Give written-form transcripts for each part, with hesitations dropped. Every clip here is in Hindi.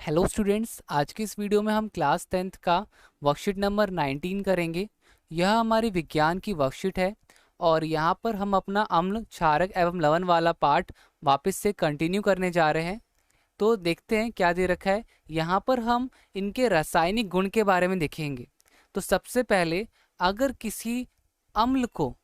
हेलो स्टूडेंट्स, आज की इस वीडियो में हम क्लास 10th का वर्कशीट नंबर 19 करेंगे। यह हमारी विज्ञान की वर्कशीट है और यहाँ पर हम अपना अम्ल, क्षारक एवं लवण वाला पार्ट वापस से कंटिन्यू करने जा रहे हैं। तो देखते हैं क्या दे रखा है। यहाँ पर हम इनके रासायनिक गुण के बारे में देखेंगे। तो सबसे पहले, अगर किसी अम्ल को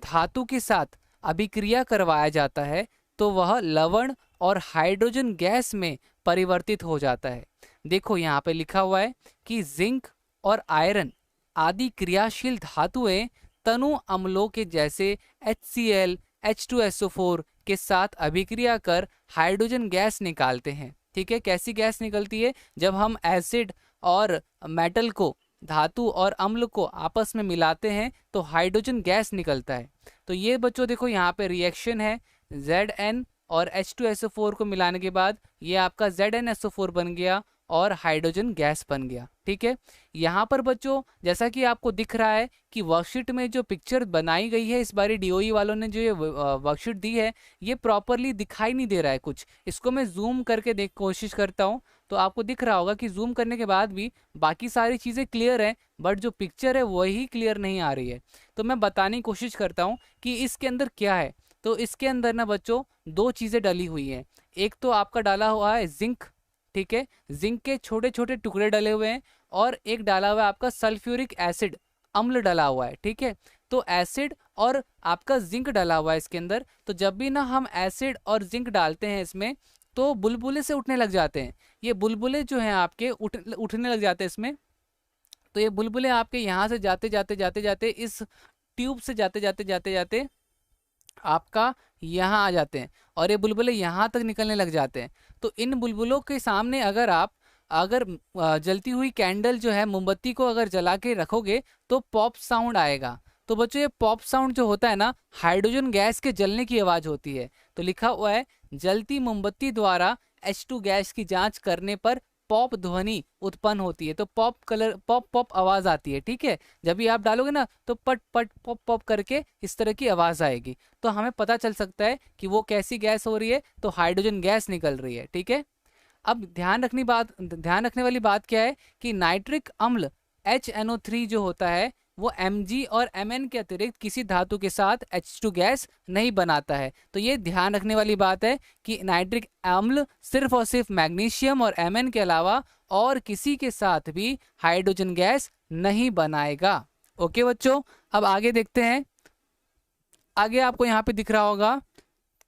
धातु के साथ अभिक्रिया करवाया जाता है तो वह लवण और हाइड्रोजन गैस में परिवर्तित हो जाता है। देखो यहाँ पे लिखा हुआ है कि जिंक और आयरन आदि क्रियाशील धातुएं तनु अम्लों के जैसे HCl, H2SO4 के साथ अभिक्रिया कर हाइड्रोजन गैस निकालते हैं। ठीक है, कैसी गैस निकलती है? जब हम एसिड और मेटल को, धातु और अम्ल को आपस में मिलाते हैं तो हाइड्रोजन गैस निकलता है। तो ये बच्चों देखो यहाँ पे रिएक्शन है, Zn और H2SO4 को मिलाने के बाद ये आपका ZnSO4 बन गया और हाइड्रोजन गैस बन गया। ठीक है, यहाँ पर बच्चों जैसा कि आपको दिख रहा है कि वर्कशीट में जो पिक्चर बनाई गई है, इस बारी DOE वालों ने जो ये वर्कशीट दी है, ये प्रॉपरली दिखाई नहीं दे रहा है कुछ। इसको मैं जूम करके कोशिश करता हूँ तो आपको दिख रहा होगा कि जूम करने के बाद भी बाकी सारी चीज़ें क्लियर हैं, बट जो पिक्चर है वही क्लियर नहीं आ रही है। तो मैं बताने की कोशिश करता हूँ कि इसके अंदर क्या है। तो इसके अंदर ना बच्चों दो चीज़ें डली हुई हैं। एक तो आपका डाला हुआ है जिंक, ठीक है, जिंक के छोटे छोटे टुकड़े डले हुए हैं, और एक डाला हुआ है आपका सल्फ्यूरिक एसिड, अम्ल डला हुआ है। ठीक है, तो एसिड और आपका जिंक डला हुआ है इसके अंदर। तो जब भी ना हम एसिड और जिंक डालते हैं इसमें तो बुलबुले से उठने लग जाते हैं। ये बुलबुले जो हैं आपके उठने लग जाते हैं इसमें। तो ये बुलबुले आपके यहाँ से जाते जाते जाते जाते इस ट्यूब से जाते जाते जाते जाते आपका यहाँ आ जाते हैं और ये बुलबुले यहाँ तक निकलने लग जाते हैं। तो इन बुलबुलों के सामने अगर जलती हुई कैंडल जो है, मोमबत्ती को अगर जला के रखोगे तो पॉप साउंड आएगा। तो बच्चों ये पॉप साउंड जो होता है ना, हाइड्रोजन गैस के जलने की आवाज़ होती है। तो लिखा हुआ है जलती मोमबत्ती द्वारा H2 गैस की जांच करने पर पॉप ध्वनि उत्पन्न होती है। तो पॉप पॉप आवाज आती है। ठीक है, जब भी आप डालोगे ना तो पट पट पॉप पॉप करके इस तरह की आवाज आएगी। तो हमें पता चल सकता है कि वो कैसी गैस हो रही है, तो हाइड्रोजन गैस निकल रही है। ठीक है, अब ध्यान रखने वाली बात क्या है कि नाइट्रिक अम्ल HNO3 जो होता है वो Mg और Mn के अतिरिक्त किसी धातु के साथ H2 गैस नहीं बनाता है। तो ये ध्यान रखने वाली बात है कि नाइट्रिक अम्ल सिर्फ और सिर्फ मैग्नीशियम और Mn के अलावा और किसी के साथ भी हाइड्रोजन गैस नहीं बनाएगा। ओके बच्चों, अब आगे देखते हैं। आगे आपको यहाँ पे दिख रहा होगा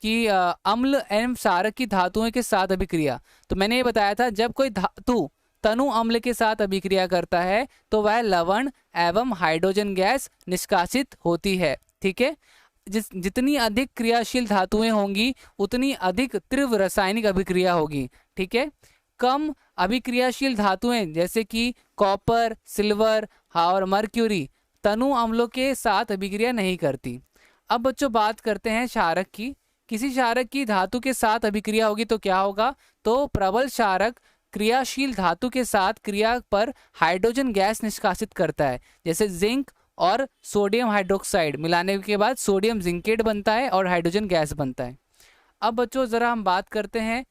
कि अम्ल एवं क्षारक की धातुओं के साथ अभिक्रिया। तो मैंने ये बताया था, जब कोई धातु तनु अम्ल के साथ अभिक्रिया करता है तो वह लवण एवं हाइड्रोजन गैस निष्कासित होती है। ठीक है, जितनी अधिक क्रियाशील धातुएं होंगी उतनी अधिक तीव्र रासायनिक अभिक्रिया होगी। ठीक है, कम अभिक्रियाशील धातुएं जैसे कि कॉपर, सिल्वर और मर्क्यूरी तनु अम्लों के साथ अभिक्रिया नहीं करती। अब बच्चों बात करते हैं क्षारक की। किसी क्षारक की धातु के साथ अभिक्रिया होगी तो क्या होगा? तो प्रबल क्षारक क्रियाशील धातु के साथ क्रिया पर हाइड्रोजन गैस निष्कासित करता है। जैसे जिंक और सोडियम हाइड्रोक्साइड मिलाने के बाद सोडियम जिंकेट बनता है और हाइड्रोजन गैस बनता है। अब बच्चों जरा हम बात करते हैं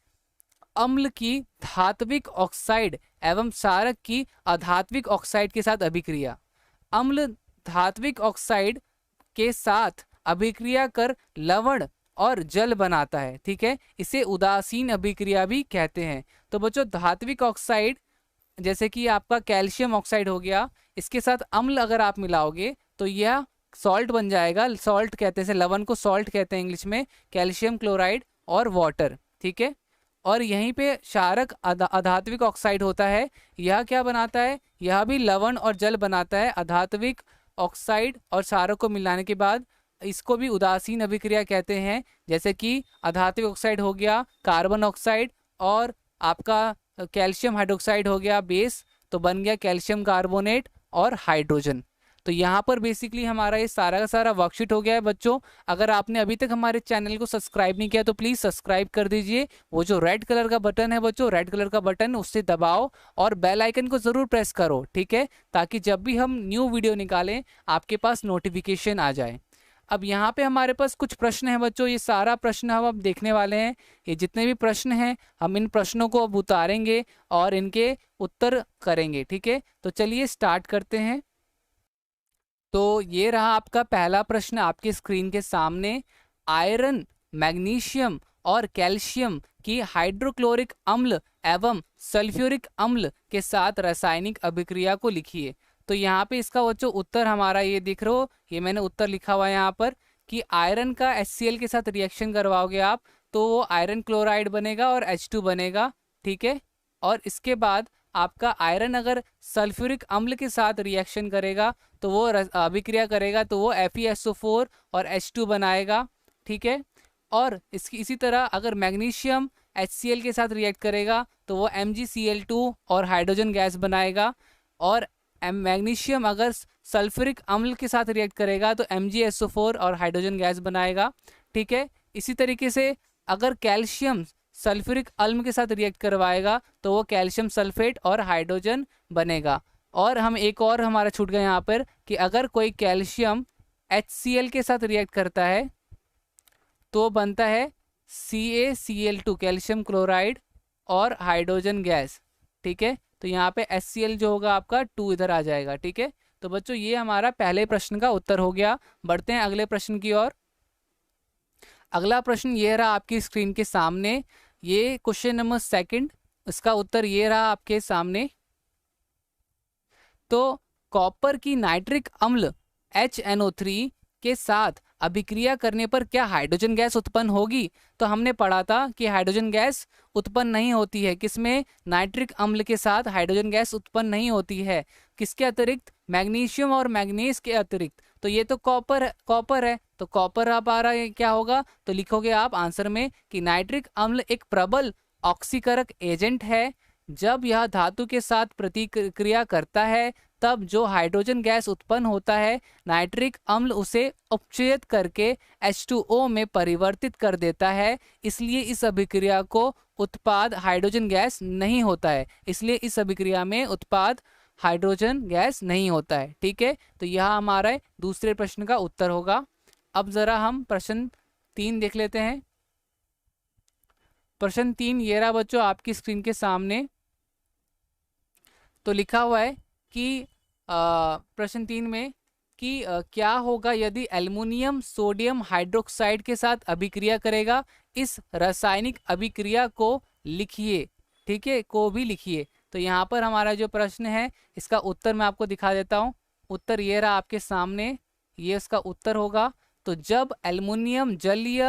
अम्ल की धात्विक ऑक्साइड एवं क्षारक की अधात्विक ऑक्साइड के साथ अभिक्रिया। अम्ल धात्विक ऑक्साइड के साथ अभिक्रिया कर लवण और जल बनाता है। ठीक है, इसे उदासीन अभिक्रिया भी कहते हैं। तो बच्चों धात्विक ऑक्साइड जैसे कि आपका कैल्शियम ऑक्साइड हो गया, इसके साथ अम्ल अगर आप मिलाओगे तो यह सॉल्ट बन जाएगा। सॉल्ट कहते हैं, लवण को सॉल्ट कहते हैं इंग्लिश में, कैल्शियम क्लोराइड और वाटर। ठीक है, और यहीं पे क्षारक अधात्विक ऑक्साइड होता है। यह क्या बनाता है? यह भी लवण और जल बनाता है। अधात्विक ऑक्साइड और क्षारक को मिलाने के बाद इसको भी उदासीन अभिक्रिया कहते हैं। जैसे कि अधात्विक ऑक्साइड हो गया कार्बन ऑक्साइड और आपका कैल्शियम हाइड्रोक्साइड हो गया बेस, तो बन गया कैल्शियम कार्बोनेट और हाइड्रोजन। तो यहाँ पर बेसिकली हमारा ये सारा का सारा वर्कशीट हो गया है बच्चों। अगर आपने अभी तक हमारे चैनल को सब्सक्राइब नहीं किया तो प्लीज़ सब्सक्राइब कर दीजिए। वो जो रेड कलर का बटन है बच्चों, रेड कलर का बटन, उससे दबाओ और बेल आइकन को ज़रूर प्रेस करो। ठीक है, ताकि जब भी हम न्यू वीडियो निकालें आपके पास नोटिफिकेशन आ जाए। अब यहाँ पे हमारे पास कुछ प्रश्न है बच्चों, ये सारा प्रश्न हम अब देखने वाले हैं। ये जितने भी प्रश्न हैं हम इन प्रश्नों को अब उतारेंगे और इनके उत्तर करेंगे, ठीक है। तो चलिए स्टार्ट करते हैं। तो ये रहा आपका पहला प्रश्न आपके स्क्रीन के सामने। आयरन, मैग्नीशियम और कैल्शियम की हाइड्रोक्लोरिक अम्ल एवं सल्फ्यूरिक अम्ल के साथ रासायनिक अभिक्रिया को लिखिए। तो यहाँ पे इसका बच्चों उत्तर हमारा ये दिख रहा हो, ये मैंने उत्तर लिखा हुआ है यहाँ पर कि आयरन का HCl के साथ रिएक्शन करवाओगे आप तो वो आयरन क्लोराइड बनेगा और H2 बनेगा, ठीक है। और इसके बाद आपका आयरन अगर सल्फ्यूरिक अम्ल के साथ रिएक्शन करेगा तो वो अभिक्रिया करेगा तो वो FeSO4 और H2 बनाएगा, ठीक है। और इसी तरह अगर मैग्नीशियम HCl के साथ रिएक्ट करेगा तो वो MgCl2 और हाइड्रोजन गैस बनाएगा। और मैग्नीशियम अगर सल्फ्यूरिक अम्ल के साथ रिएक्ट करेगा तो MgSO4 और हाइड्रोजन गैस बनाएगा, ठीक है। इसी तरीके से अगर कैल्शियम सल्फ्यूरिक अम्ल के साथ रिएक्ट करवाएगा तो वो कैल्शियम सल्फेट और हाइड्रोजन बनेगा। और हम एक और हमारा छूट गया यहाँ पर कि अगर कोई कैल्शियम HCl के साथ रिएक्ट करता है तो बनता है CaCl2 कैल्शियम क्लोराइड और हाइड्रोजन गैस, ठीक है। तो यहाँ पे HCl जो होगा आपका 2 इधर आ जाएगा, ठीक है। तो बच्चों ये हमारा पहले प्रश्न का उत्तर हो गया। बढ़ते हैं अगले प्रश्न की ओर। अगला प्रश्न ये रहा आपकी स्क्रीन के सामने, ये क्वेश्चन नंबर 2, इसका उत्तर ये रहा आपके सामने। तो कॉपर की नाइट्रिक अम्ल HNO3 के साथ अभिक्रिया करने पर क्या हाइड्रोजन गैस उत्पन्न होगी? तो हमने पढ़ा था कि हाइड्रोजन गैस उत्पन्न नहीं होती है, किसमें? नाइट्रिक अम्ल के साथ हाइड्रोजन गैस उत्पन्न नहीं होती है। किसके अतिरिक्त? मैग्नीशियम और मैग्नीज के अतिरिक्त। तो ये तो कॉपर है तो कॉपर आप आ रहा है, क्या होगा? तो लिखोगे आप आंसर में कि नाइट्रिक अम्ल एक प्रबल ऑक्सीकरक एजेंट है। जब यह धातु के साथ प्रतिक्रिया करता है तब जो हाइड्रोजन गैस उत्पन्न होता है नाइट्रिक अम्ल उसे अपचयित करके H2O में परिवर्तित कर देता है। इसलिए इस अभिक्रिया को उत्पाद हाइड्रोजन गैस नहीं होता है। इसलिए इस अभिक्रिया में उत्पाद हाइड्रोजन गैस नहीं होता है, ठीक है। तो यह हमारा दूसरे प्रश्न का उत्तर होगा। अब जरा हम प्रश्न 3 देख लेते हैं। प्रश्न 3 ये रहा बच्चों आपकी स्क्रीन के सामने। तो लिखा हुआ है कि प्रश्न 3 में कि क्या होगा यदि एल्युमिनियम सोडियम हाइड्रोक्साइड के साथ अभिक्रिया करेगा? इस रासायनिक अभिक्रिया को लिखिए, ठीक है, को भी लिखिए। तो यहाँ पर हमारा जो प्रश्न है इसका उत्तर मैं आपको दिखा देता हूँ। उत्तर ये रहा आपके सामने, ये इसका उत्तर होगा। तो जब एल्युमिनियम जलीय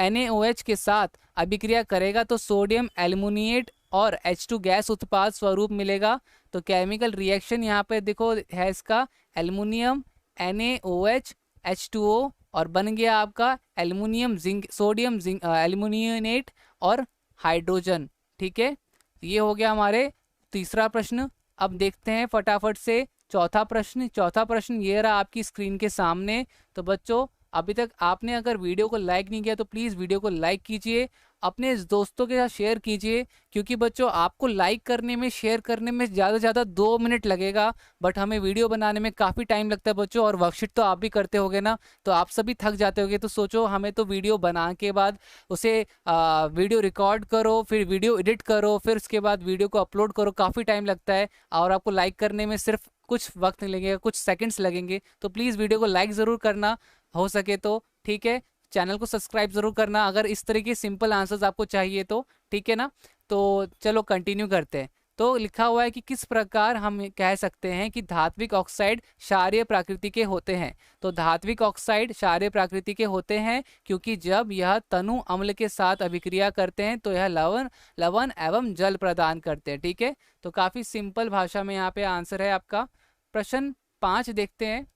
NaOH के साथ अभिक्रिया करेगा तो सोडियम एल्युमिनेट और H2 गैस उत्पाद स्वरूप मिलेगा। तो केमिकल रिएक्शन यहाँ पे देखो है इसका एल्युमिनियम NaOH H2O और बन गया आपका aluminium zinc sodium zinc aluminate और हाइड्रोजन, ठीक है। ये हो गया हमारे तीसरा प्रश्न। अब देखते हैं फटाफट से चौथा प्रश्न। चौथा प्रश्न ये रहा आपकी स्क्रीन के सामने। तो बच्चों अभी तक आपने अगर वीडियो को लाइक नहीं किया तो प्लीज़ वीडियो को लाइक कीजिए, अपने दोस्तों के साथ शेयर कीजिए, क्योंकि बच्चों आपको लाइक करने में शेयर करने में ज़्यादा से ज़्यादा 2 मिनट लगेगा, बट हमें वीडियो बनाने में काफ़ी टाइम लगता है बच्चों। और वर्कशीट तो आप भी करते होगे ना, तो आप सभी थक जाते होगे। तो सोचो हमें तो वीडियो बना के बाद उसे वीडियो रिकॉर्ड करो, फिर वीडियो एडिट करो, फिर उसके बाद वीडियो को अपलोड करो, काफ़ी टाइम लगता है। और आपको लाइक करने में सिर्फ कुछ वक्त लगेगा, कुछ सेकंड्स लगेंगे। तो प्लीज़ वीडियो को लाइक ज़रूर करना हो सके तो, ठीक है। चैनल को सब्सक्राइब जरूर करना अगर इस तरह के सिंपल आंसर्स आपको चाहिए तो, ठीक है ना। तो चलो कंटिन्यू करते हैं। तो लिखा हुआ है कि किस प्रकार हम कह सकते हैं कि धात्विक ऑक्साइड क्षारीय प्रकृति के होते हैं? तो धात्विक ऑक्साइड क्षारीय प्रकृति के होते हैं क्योंकि जब यह तनु अम्ल के साथ अभिक्रिया करते हैं तो यह लवण एवं जल प्रदान करते हैं, ठीक है। तो काफ़ी सिंपल भाषा में यहाँ पे आंसर है आपका। प्रश्न 5 देखते हैं।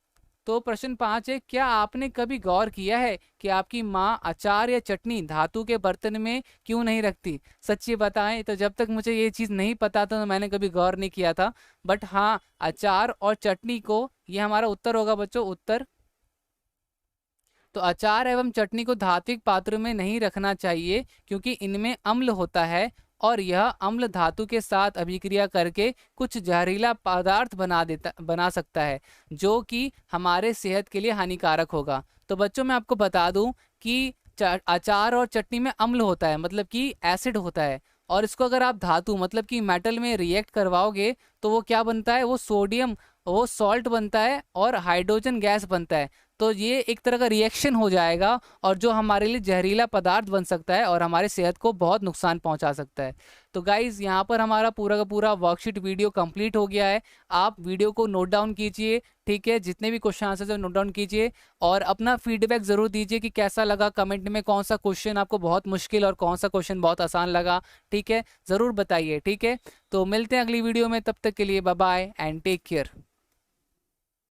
तो प्रश्न 5 है, क्या आपने कभी गौर किया है कि आपकी माँ अचार या चटनी धातु के बर्तन में क्यों नहीं रखती? सच्ची बताएं तो जब तक मुझे ये चीज़ नहीं पता था तो मैंने कभी गौर नहीं किया था। बट हाँ, अचार और चटनी को, ये हमारा उत्तर होगा बच्चों, उत्तर। तो अचार एवं चटनी को धात्विक पात्र में नहीं रखना चाहिए क्योंकि इनमें अम्ल होता है और यह अम्ल धातु के साथ अभिक्रिया करके कुछ जहरीला पदार्थ बना सकता है, जो कि हमारे सेहत के लिए हानिकारक होगा। तो बच्चों मैं आपको बता दूं कि अचार और चटनी में अम्ल होता है, मतलब कि एसिड होता है, और इसको अगर आप धातु मतलब कि मेटल में रिएक्ट करवाओगे तो वो क्या बनता है, वो सोडियम, वो सॉल्ट बनता है और हाइड्रोजन गैस बनता है। तो ये एक तरह का रिएक्शन हो जाएगा और जो हमारे लिए जहरीला पदार्थ बन सकता है और हमारे सेहत को बहुत नुकसान पहुंचा सकता है। तो गाइज यहाँ पर हमारा पूरा का पूरा वर्कशीट वीडियो कंप्लीट हो गया है। आप वीडियो को नोट डाउन कीजिए, ठीक है, जितने भी क्वेश्चन आंसर नोट डाउन कीजिए और अपना फीडबैक जरूर दीजिए कि कैसा लगा। कमेंट में कौन सा क्वेश्चन आपको बहुत मुश्किल और कौन सा क्वेश्चन बहुत आसान लगा, ठीक है, जरूर बताइए, ठीक है। तो मिलते हैं अगली वीडियो में, तब तक के लिए bye bye and take care.